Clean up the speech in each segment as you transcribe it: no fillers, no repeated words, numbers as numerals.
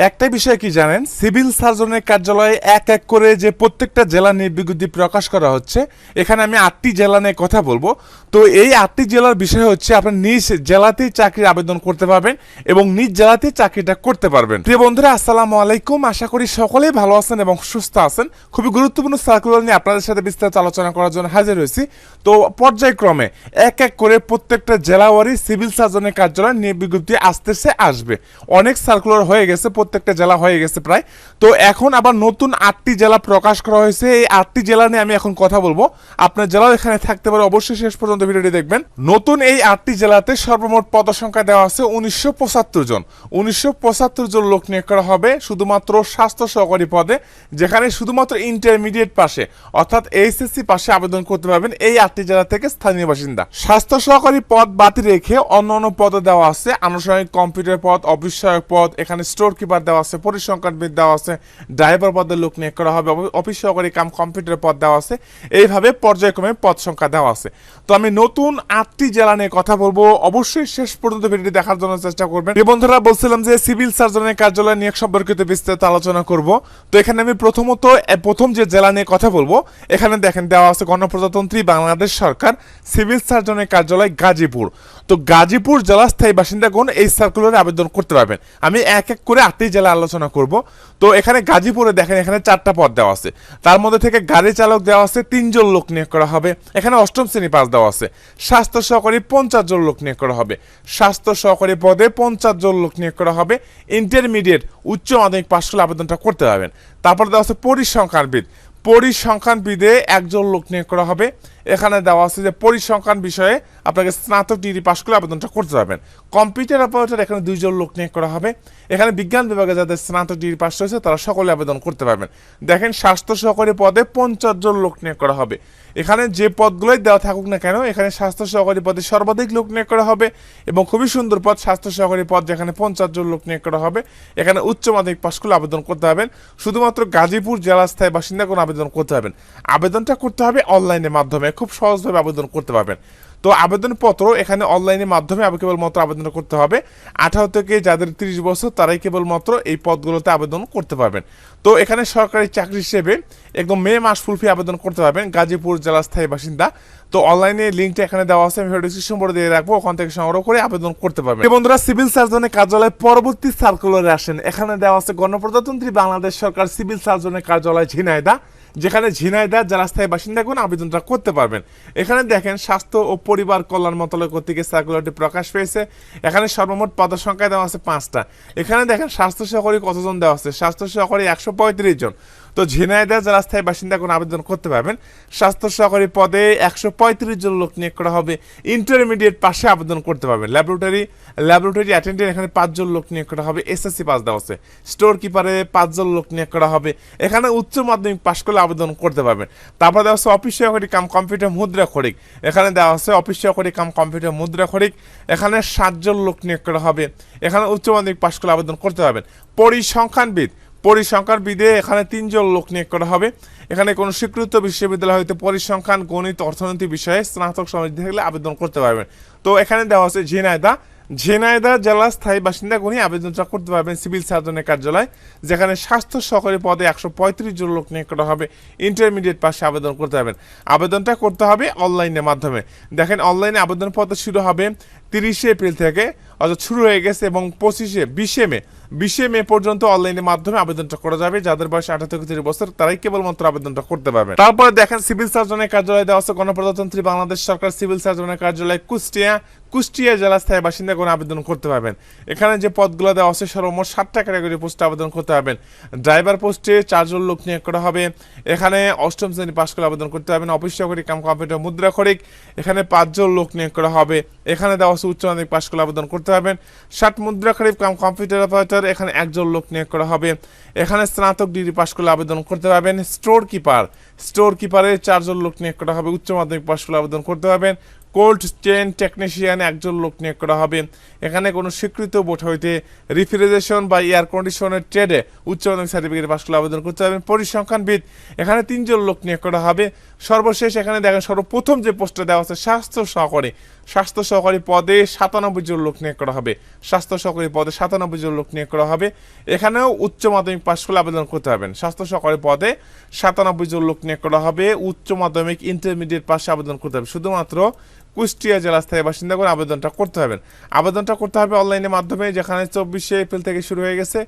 একটা বিষয় কি জানেন, সিভিল সার্জনের কার্যালয়ে এক এক করে যে প্রত্যেকটা জেলা নিয়ে বিজ্ঞপ্তি প্রকাশ করা হচ্ছে, এখানে আমি 8টি জেলা নিয়ে কথা বলবো। তো এই 8টি জেলার বিষয় হচ্ছে আপনার নিজ জেলাতেই চাকরির আবেদন করতে পারবেন এবং নিজ জেলাতেই চাকরিটা করতে পারবেন। প্রিয় বন্ধুরা, আসসালামু আলাইকুম। আশা করি সকলেই ভালো আছেন এবং সুস্থ আছেন। খুবই গুরুত্বপূর্ণ সার্কুলার নিয়ে আপনাদের সাথে বিস্তারিত আলোচনা করার জন্য হাজির হয়েছি। তো পর্যায়ক্রমে এক এক করে প্রত্যেকটা জেলাওয়ারি সিভিল সার্জনের কার্যালয় নিয়ে বিজ্ঞপ্তি আসবে। অনেক সার্কুলার হয়ে গেছে, প্রত্যেকটা জেলা হয়ে গেছে প্রায়। তো এখন আবার নতুন 8টি জেলা প্রকাশ করা হয়েছে। এই 8টি জেলা নিয়ে আমি এখন কথা বলবো। আপনার জেলাও এখানে থাকতে পারে, অবশ্যই শেষ পর্যন্ত ভিডিওটি দেখবেন। নতুন এই 8টি জেলাতে সর্বমোট পদসংখ্যা দেওয়া আছে 1975 জন। 1975 জন লোক নিয়োগ করা হবে শুধুমাত্র স্বাস্থ্য সহকারী পদে, যেখানে শুধুমাত্র ইন্টারমিডিয়েট পাশে অর্থাৎ এইচএসসি পাশে আবেদন করতে পারবেন এই 8টি জেলা থেকে স্থানীয় বাসিন্দা। স্বাস্থ্য সহকারী পদ বাদ রেখে অন্যান্য পদে দেওয়া আছে আনুষঙ্গিক কম্পিউটার পদ, অফিস সহায়ক পদ, এখানে স্টোর কিপার দেওয়া আছে, পরিসংখ্যানবিদ দেওয়া আছে, ড্রাইভার পদের লোক নিয়োগ করা হবে, অফিস সহকারী কাম কম্পিউটার পদ দেওয়া আছে। এইভাবে পর্যায়ক্রমে পদ সংখ্যা দেওয়া আছে। তো আমি নতুন 8টি জেলা নিয়ে কথা বলবো, অবশ্যই শেষ পর্যন্ত ভিডিওটি দেখার জন্য চেষ্টা করবেন। এই বন্ধুরা, বলছিলাম যে সিভিল সার্জনের কার্যালয় নিয়োগ সম্পর্কিত বিস্তারিত আলোচনা করব। তো এখানে আমি প্রথম যে জেলা নিয়ে কথা বলবো, এখানে দেখেন দেওয়া আছে গণপ্রজাতন্ত্রী বাংলাদেশ সরকার সিভিল সার্জনের কার্যালয় গাজীপুর। তো গাজীপুর জেলা স্থায়ী বাসিন্দাগণ এই সার্কুলারে আবেদন করতে পারবেন। আমি এক এক করে 8টি জেলা আলোচনা করব। তো এখানে গাজীপুরে দেখেন এখানে 4টা পদ দেওয়া আছে। তার মধ্যে থেকে গাড়ি চালক দেওয়া আছে 3 জন লোক নিয়োগ করা হবে। এখানে 8ম শ্রেণী পাস দেওয়া আছে। স্বাস্থ্য সহকারী 50 জন লোক নিয়োগ করা হবে। স্বাস্থ্য সহকারী পদে 50 জন লোক নিয়োগ করা হবে। ইন্টারমিডিয়েট উচ্চ মাধ্যমিক পাস করলে আবেদনটা করতে পারবেন। তারপর দেওয়া আছে পরিসংখ্যানবিদে 1 জন লোক নিয়োগ করা হবে। এখানে দেওয়া আছে যে পরিসংখ্যান বিষয়ে আপনাকে স্নাতক ডিগ্রি পাস করলে আবেদনটা করতে পারবেন। কম্পিউটার অপারেটর এখানে 2 জন লোক নিয়োগ করা হবে। এখানে বিজ্ঞান বিভাগে যাদের স্নাতক ডিগ্রি পাস হয়েছে তারা সকলে আবেদন করতে পারবেন। দেখেন স্বাস্থ্য সহকারী পদে 50 জন লোক নিয়োগ করা হবে। এখানে যে পদগুলোই দেওয়া থাকুক না কেন, এখানে স্বাস্থ্য সহকারী পদে সর্বাধিক লোক নিয়োগ করা হবে এবং খুবই সুন্দর পদ স্বাস্থ্য সহকারী পদ, যেখানে 50 জন লোক নিয়োগ করা হবে। এখানে উচ্চ মাধ্যমিক পাস করলে আবেদন করতে পারবেন। শুধুমাত্র গাজীপুর জেলা স্থায়ী বাসিন্দা কোনো আবেদন করতে পারবেন। আবেদনটা করতে হবে অনলাইনের মাধ্যমে, খুব সহজভাবে আবেদন করতে পারবেন। তো আবেদনপত্র এখানে অনলাইনের মাধ্যমে কেবলমাত্র আবেদন করতে হবে। 18 থেকে যাদের 30 বছর তারাই কেবলমাত্র এই পদগুলোতে আবেদন করতে পারবেন। তো এখানে সরকারি চাকরি হিসেবে একদম মে মাস ফুল ফি আবেদন করতে পারবেন গাজীপুর জেলা স্থায়ী বাসিন্দা। তো অনলাইনে লিঙ্কটা এখানে দেওয়া আছে, আমি ডিসক্রিপশন বোর্ডে দিয়ে রাখবো, ওখান থেকে সংগ্রহ করে আবেদন করতে পারবেন। বন্ধুরা, সিভিল সার্জনের কার্যালয় পরবর্তী সার্কুলারে আসেন। এখানে দেওয়া আছে গণপ্রজাতন্ত্রী বাংলাদেশ সরকার সিভিল সার্জনের কার্যালয় ঝিনাইদহ, যেখানে ঝিনাইদহ জেলা স্থায়ী বাসিন্দাগণ আবেদনটা করতে পারবেন। এখানে দেখেন স্বাস্থ্য ও পরিবার কল্যাণ মন্ত্রণালয় কর্তৃক সার্কুলারটি প্রকাশ পেয়েছে। এখানে সর্বমোট পদের সংখ্যা দেওয়া আছে 5টা। এখানে দেখেন স্বাস্থ্য সহকারী কতজন দেওয়া আছে, স্বাস্থ্য সহকারী 135 জন। তো ঝিনাইদহ জেলা স্থায়ী বাসিন্দাগণ আবেদন করতে পারবেন। স্বাস্থ্য সহকারী পদে 135 জন লোক নিয়োগ করা হবে। ইন্টারমিডিয়েট পাশে আবেদন করতে পারবেন। ল্যাবরেটরি অ্যাটেন্ডেন্ট এখানে 5 জন লোক নিয়োগ করা হবে। এসএসসি পাস দেওয়া আছে। স্টোর কিপারে 5 জন লোক নিয়োগ করা হবে। এখানে উচ্চ মাধ্যমিক পাশ করলে আবেদন করতে পারবেন। তারপর দেওয়া আছে অফিস সহকারী কাম কম্পিউটার মুদ্রা খরিক। এখানে দেওয়া আছে অফিস সহকারী কাম কম্পিউটার মুদ্রা খরিক। এখানে 7 জন লোক নিয়োগ করা হবে। এখানে উচ্চ মাধ্যমিক পাশ করলে আবেদন করতে পারবেন। পরিসংখ্যানবিদে এখানে 3 জন লোক নিয়োগ করা হবে। এখানে কোনো স্বীকৃত বিশ্ববিদ্যালয় হইতে পরিসংখ্যান, গণিত, অর্থনীতি বিষয়ে স্নাতক সমাধি থাকলে আবেদন করতে পারবেন। তো এখানে দেওয়া আছে ঝিনাইদহ জেলা স্থায়ী বাসিন্দাগণই আবেদনটা করতে পারবেন সিভিল সার্জনের কার্যালয়, যেখানে স্বাস্থ্য সহকারী পদে 135 জন লোক নিয়োগ করা হবে। ইন্টারমিডিয়েট পাশে আবেদন করতে পারবেন। আবেদনটা করতে হবে অনলাইনের মাধ্যমে। দেখেন অনলাইনে আবেদনপত্র শুরু হবে 30 এপ্রিল থেকে, অর্থাৎ শুরু হয়ে গেছে, এবং 20 মে পর্যন্ত অনলাইনের মাধ্যমে আবেদনটা করা যাবে। যাদের বয়স 18 থেকে 30 বছর তারাই কেবলমাত্র আবেদনটা করতে পারবেন। তারপরে দেখেন সিভিল সার্জনের কার্যালয় দেওয়া আছে গণপ্রজাতন্ত্রী বাংলাদেশ সরকার সিভিল সার্জনের কার্যালয় কুষ্টিয়া জেলা স্থায়ী বাসিন্দাগণ আবেদন করতে পারবেন। এখানে যে পদগুলো দেওয়া আছে সর্বমোট 7টা ক্যাটাগরি পোস্টে আবেদন করতে পারবেন। ড্রাইভার পোস্টে 4 জন লোক নিয়োগ করা হবে। এখানে 8ম শ্রেণী পাস করে আবেদন করতে পারবেন। অফিস সহকারী কাম কম্পিউটার মুদ্রা খরিক, এখানে 5 জন লোক নিয়োগ করা হবে। এখানে দেওয়া আছে উচ্চ মাধ্যমিক পাস করে আবেদন করতে পারবেন। 60 মুদ্রা খরিক কাম কম্পিউটার অপারেটর, এখানে 1 জন লোক নিয়োগ করা হবে। এখানে স্নাতক ডিগ্রি পাস করলে আবেদন করতে পারবেন। স্টোর কিপারে 4 জন লোক নিয়োগ করা হবে। উচ্চ মাধ্যমিক পাস করলে আবেদন করতে পারবেন। কোল্ড চেইন টেকনিশিয়ান 1 জন লোক নিয়োগ করা হবে। এখানে কোনো স্বীকৃত বোর্ড হইতে রেফ্রিজারেশন বা এয়ার কন্ডিশনের ট্রেডে উচ্চ মাধ্যমিক সার্টিফিকেট পাস করলে আবেদন করতে পারবেন। পরিসংখ্যানবিদ এখানে 3 জন লোক নিয়োগ করা হবে। সর্বশেষ এখানে দেখেন সর্বপ্রথম যে পোস্টটা দেওয়া আছে স্বাস্থ্য সহকারী পদে 97 জন লোক নিয়োগ করা হবে। স্বাস্থ্য সহকারী পদে 97 জন লোক নিয়োগ করা হবে। এখানেও উচ্চ মাধ্যমিক পাশ করলে আবেদন করতে পারবেন। স্বাস্থ্য সহকারী পদে 97 জন লোক নিয়োগ করা হবে। উচ্চ মাধ্যমিক ইন্টারমিডিয়েট পাশে আবেদন করতে হবে। শুধুমাত্র কুষ্টিয়া জেলা স্থায়ী বাসিন্দা করে আবেদনটা করতে হবে। আবেদনটা করতে হবে অনলাইনের মাধ্যমে, যেখানে 24 এপ্রিল থেকে শুরু হয়ে গেছে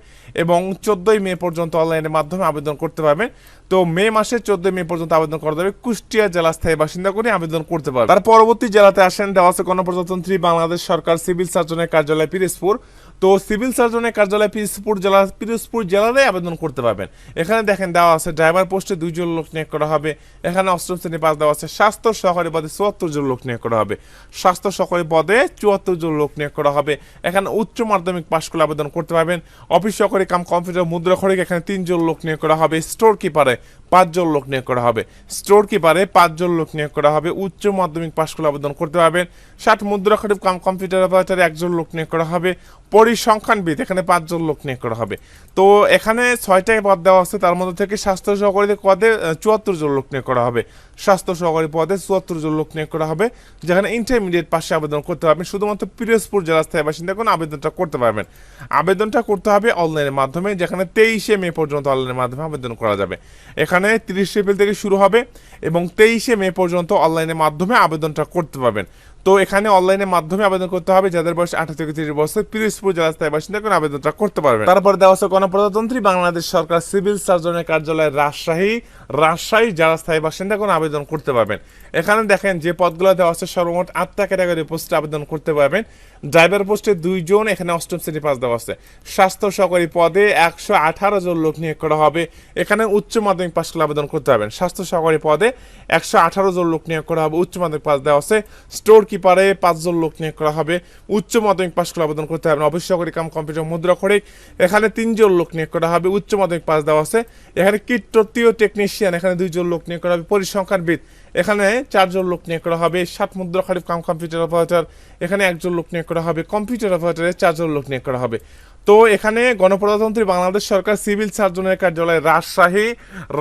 এবং 14 মে পর্যন্ত অনলাইনের মাধ্যমে আবেদন করতে পারবেন। তো মে মাসে 14 মে পর্যন্ত আবেদন করা যাবে। কুষ্টিয়া জেলা স্থায়ী বাসিন্দা করে আবেদন করতে পারবে। তার পরবর্তী জেলাতে আসেন, দেওয়া আছে গণপ্রজাতন্ত্রী বাংলাদেশ সরকার সিভিল সার্জনের কার্যালয় পিরোজপুর। তো সিভিল সার্জনের কার্যালয় পিরোজপুর জেলায় আবেদন করতে পারবেন। এখানে দেখেন দেওয়া আছে ড্রাইভার পোস্টে 2 জন লোক নিয়োগ করা হবে। এখানে অষ্টম শ্রেণী পাস দেওয়া আছে। স্বাস্থ্য সহকারী পদে 74 জন লোক নিয়োগ করা হবে। স্বাস্থ্য সহকারী পদে 74 জন লোক নিয়োগ করা হবে। এখানে উচ্চ মাধ্যমিক পাশ করলে আবেদন করতে পারবেন। অফিস সহকারী কাম কম্পিউটার মুদ্রা খড়িক এখানে 3 জন লোক নিয়োগ করা হবে। স্টোর কিপারে 5 জন লোক নিয়োগ করা হবে। স্টোর কিপারে 5 জন লোক নিয়োগ করা হবে। উচ্চ মাধ্যমিক পাশ করলে আবেদন করতে পারবেন। 60 মুদ্রা খড়িক কাম কম্পিউটার অপারেটরে 1 জন লোক নিয়োগ করা হবে। পরিসংখ্যানবিদ এখানে 5 জন লোক নিয়োগ করা হবে। তো এখানে 6টা পদ দেওয়া আছে, তার মধ্যে থেকে স্বাস্থ্য সহকারী পদে 74 জন লোক নিয়োগ করা হবে। স্বাস্থ্য সহকারী পদে 74 জন লোক নিয়োগ করা হবে, যেখানে ইন্টারমিডিয়েট পাশে আবেদন করতে পারবেন। শুধুমাত্র পিরোজপুর জেলা স্থায়ী বাসিন্দা কোন আবেদনটা করতে পারবেন। আবেদনটা করতে হবে অনলাইনের মাধ্যমে, যেখানে 23 মে পর্যন্ত অনলাইনের মাধ্যমে আবেদন করা যাবে। এখানে 30 এপ্রিল থেকে শুরু হবে এবং 23 মে পর্যন্ত অনলাইনের মাধ্যমে আবেদনটা করতে পারবেন। তো এখানে অনলাইনের মাধ্যমে আবেদন করতে হবে যাদের বয়স 18 থেকে 30 বছর, পিরোজপুর জেলা স্থায়ী বাসিন্দা কোন আবেদনটা করতে পারবেন। তারপর দেওয়া আছে গণপ্রজাতন্ত্রী বাংলাদেশ সরকার সিভিল সার্জনের কার্যালয় রাজশাহী জেলা স্থায়ী বাসিন্দা কোন আবেদন করতে পারবেন। এখানে দেখেন যে পদগুলো দেওয়া আছে সর্বমোট 8টা ক্যাটাগরি পোস্টে আবেদন করতে পারবেন। ড্রাইভার পোস্টে 2 জন, এখানে অষ্টম শ্রেণী পাস দেওয়া আছে। স্বাস্থ্য সহকারী পদে 118 জন লোক নিয়োগ করা হবে। এখানে উচ্চ মাধ্যমিক পাস করলে আবেদন করতে পারবেন। স্বাস্থ্য সহকারী পদে 118 জন লোক নিয়োগ করা হবে। উচ্চ মাধ্যমিক পাস দেওয়া আছে। স্টোর কিপারে 5 জন লোক নিয়োগ করা হবে। উচ্চ মাধ্যমিক পাস করলে আবেদন করতে পারবেন। অফিস সহকারী কাম কম্পিউটার মুদ্রা খড়িক এখানে 3 জন লোক নিয়োগ করা হবে। উচ্চ মাধ্যমিক পাস দেওয়া আছে। এখানে কিট তৃতীয় টেকনিশিয়ান এখানে 2 জন লোক নিয়োগ করা হবে। পরিসংখ্যানবিদ এখানে 4 জন লোক নিয়োগ করা হবে। 60 মুদ্রা খড়িক কাম কম্পিউটার অপারেটর এখানে 1 জন লোক নিয়োগ করা হবে। কম্পিউটার অপারেটরে 4 জন লোক নিয়োগ করা হবে। তো এখানে গণপ্রজাতন্ত্রী বাংলাদেশ সরকার সিভিল সার্জনের কার্যালয়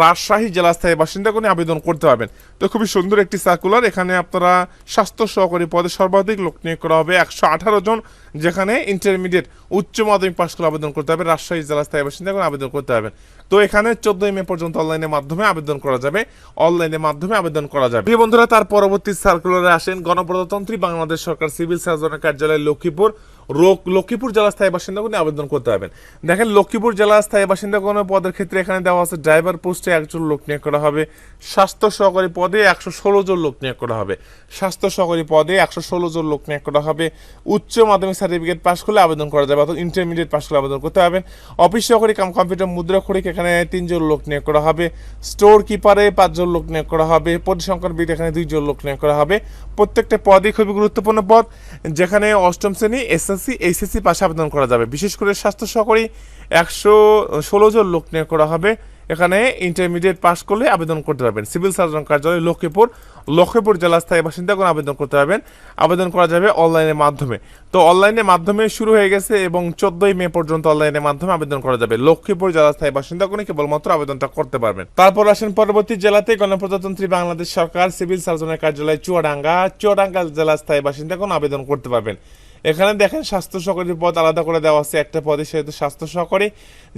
রাজশাহী জেলা স্থায়ী বাসিন্দা কোন আবেদন করতে পারবেন। তো খুবই সুন্দর একটি সার্কুলার। এখানে আপনারা স্বাস্থ্য সহকারী পদে সর্বাধিক লোক নিয়োগ করা হবে 118 জন, যেখানে ইন্টারমিডিয়েট উচ্চ মাধ্যমিক পাশ করে আবেদন করতে হবে। রাজশাহী জেলা স্থায়ী বাসিন্দা কোন আবেদন করতে পারবেন। তো এখানে 14 মে পর্যন্ত অনলাইনের মাধ্যমে আবেদন করা যাবে। প্রিয় বন্ধুরা, তার পরবর্তী সার্কুলারে আসেন গণপ্রজাতন্ত্রী বাংলাদেশ সরকার সিভিল সার্জনের কার্যালয় লক্ষ্মীপুর জেলা স্থায়ী বাসিন্দা কোন আবেদন করতে পারবেন। দেখেন লক্ষ্মীপুর জেলা স্থায়ী বাসিন্দা কোন পদের ক্ষেত্রে এখানে দেওয়া আছে ড্রাইভার পোস্টে 1 জন লোক নিয়োগ করা হবে। স্বাস্থ্য সহকারী পদে 116 জন লোক নিয়োগ করা হবে। স্বাস্থ্য সহকারী পদে 116 জন লোক নিয়োগ করা হবে। উচ্চ মাধ্যমিক সার্টিফিকেট পাস করলে আবেদন করা যাবে, অর্থাৎ ইন্টারমিডিয়েট পাস করলে আবেদন করতে পারবেন। অফিস সহকারী কাম কম্পিউটার মুদ্রা খড়িক এখানে 3 জন লোক নিয়োগ করা হবে। স্টোর কিপারে 5 জন লোক নিয়োগ করা হবে। পরিসংখ্যানবিদ এখানে 2 জন লোক নিয়োগ করা হবে। প্রত্যেকটা পদই খুবই গুরুত্বপূর্ণ পদ, যেখানে অষ্টম শ্রেণী এইচএসসি পাশে আবেদন করা যাবে। বিশেষ করে স্বাস্থ্য সহকারী 116 জন লোক নিয়োগ করা হবে। এখানে ইন্টারমিডিয়েট পাস করলে আবেদন করতে পারবেন। সিভিল সার্জন কার্যালয় লক্ষ্মীপুর জেলা স্থায়ী বাসিন্দা কোন আবেদন করতে পারবেন। আবেদন করা যাবে অনলাইনের মাধ্যমে। তো অনলাইনের মাধ্যমে শুরু হয়ে গেছে এবং 14 মে পর্যন্ত অনলাইনের মাধ্যমে আবেদন করা যাবে। লক্ষ্মীপুর জেলা স্থায়ী বাসিন্দা কোন কেবলমাত্র আবেদনটা করতে পারবেন। তারপর আসেন পরবর্তী জেলাতে গণপ্রজাতন্ত্রী বাংলাদেশ সরকার সিভিল সার্জনের কার্যালয় চুয়াডাঙ্গা জেলা স্থায়ী বাসিন্দা কোন আবেদন করতে পারবেন। এখানে দেখেন স্বাস্থ্য সহকারী পদ আলাদা করে দেওয়া আছে। একটা পদে সেহেতু স্বাস্থ্য সহকারী,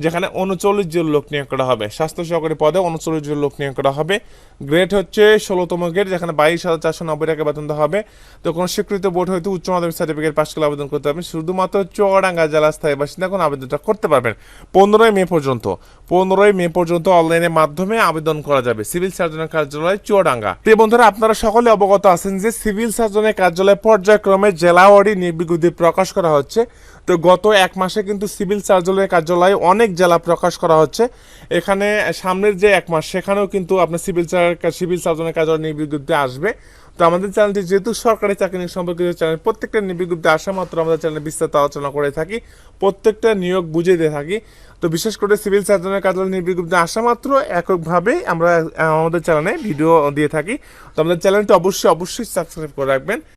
যেখানে 39 জন লোক নিয়োগ করা হবে। স্বাস্থ্য সহকারী পদে 39 জন লোক নিয়োগ করা হবে। গ্রেড হচ্ছে 16তম গ্রেড, যেখানে 22,490 টাকা বেতন দেওয়া হবে। তো কোনো স্বীকৃত বোর্ড হয়তো উচ্চ মাধ্যমিক সার্টিফিকেট পাস করলে আবেদন করতে পারবেন। শুধুমাত্র চুয়াডাঙ্গা জেলা স্থায়ী বাসিন্দা কোন আবেদনটা করতে পারবেন। 15 মে পর্যন্ত অনলাইনের মাধ্যমে আবেদন করা যাবে সিভিল সার্জনের কার্যালয় চুয়াডাঙ্গা। প্রিয় বন্ধুরা, আপনারা সকলে অবগত আছেন যে সিভিল সার্জনের কার্যালয় পর্যায়ক্রমে জেলা ওয়ারি নির্বিজ্ঞপ্তি প্রকাশ করা হচ্ছে। তো গত 1 মাসে কিন্তু সিভিল সার্জনের কার্যালয়ে অনেক জেলা প্রকাশ করা হচ্ছে। এখানে সামনের যে 1 মাস সেখানেও কিন্তু আপনার সিভিল সার্জনের কার্যালয় নির্বিজ্ঞপ্তি আসবে। তো আমাদের চ্যানেলটি যেহেতু সরকারি চাকরি সম্পর্কিত চ্যানেল, প্রত্যেকটা নির্বিজ্ঞপ্তি আসা মাত্র আমাদের চ্যানেলে বিস্তারিত আলোচনা করে থাকি, প্রত্যেকটা নিয়োগ বুঝিয়ে দিয়ে থাকি। তো বিশেষ করে সিভিল সার্জনের কার্যালয় নির্বিজ্ঞপ্তি আসা মাত্র এককভাবে আমরা আমাদের চ্যানেলে ভিডিও দিয়ে থাকি। তো আমাদের চ্যানেলটি অবশ্যই সাবস্ক্রাইব করে রাখবেন।